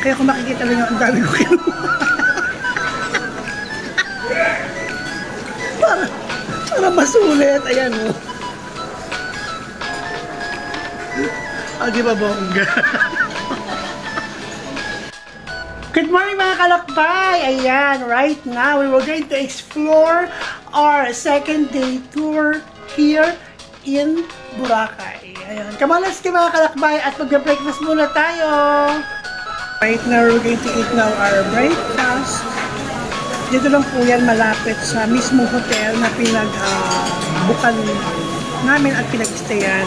Kaya kung makikita lang yung ang dami ko kinuha. para masulit. Ayan o. Di ba bongga? Good morning mga kalakbay! Ayan, right now we were going to explore our second day tour here in Boracay. Ayan, kamalas kayo mga kalakbay at mag-breakfast muna tayo. Right now we're going to eat now our breakfast. Dito lang po yan malapit sa mismong hotel na pinag-bukan namin at pinag-stayan.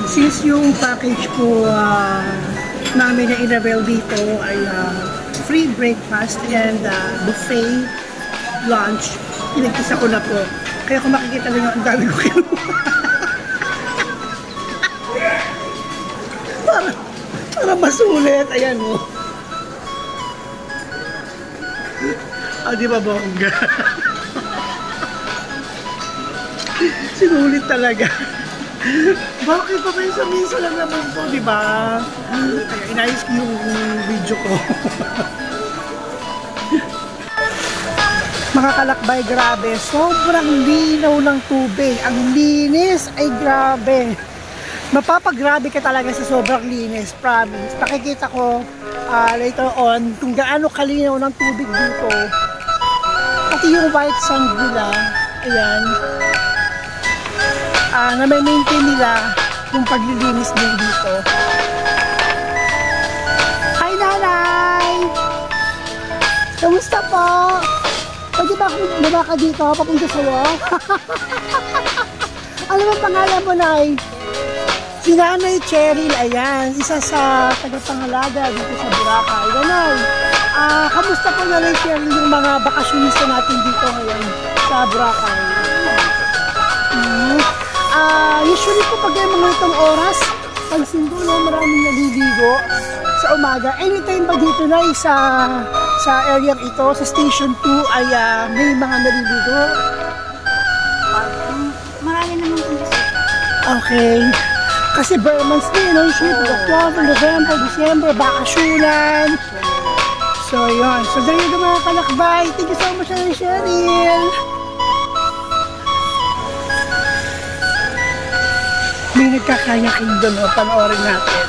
Since yung package po namin na in-avail dito ay free breakfast and buffet lunch, pinagkisa ko na po. Kaya kung makikita lang yung ang dami ko kinuha. para masulit. Ayan o. Di ba bongga? Sinulit talaga. Bakit pa minsan lang naman po, di ba? Kaya inayos ko yung video ko. Mga kalakbay, grabe. Sobrang linaw ng tubig. Ang linis ay grabe. Mapapagrabe ka talaga sa sobrang linis, promise. Nakikita ko later on kung gaano kalinaw ng tubig dito. Pati yung white sand nila, ayan. Na may maintain nila yung paglilinis din dito. Hi nanay! Kamusta po? Pwede ba ako lumaka dito papunta sa'yo? Ano ba pangalan mo, nay? Si Nanay Cheryl, ayan, isa sa tagapangalaga dito sa Boracay. Nanay, kamusta po Nanay Cheryl yung mga bakasyonista natin dito ngayon sa Boracay? Usually po pag yung mga itong oras, pag Sindolo, maraming naliligo sa umaga. Anytime ba dito na sa area ito, sa Station 2 ay may mga naliligo? Marami naman kung gusto. Okay. Kasi Burmans din, no? October, November, December, bakasyonan. So, yun. So, there you go mga kalakbay. Thank you so much, Cheryl. May nagkakayakin doon, panoorin natin.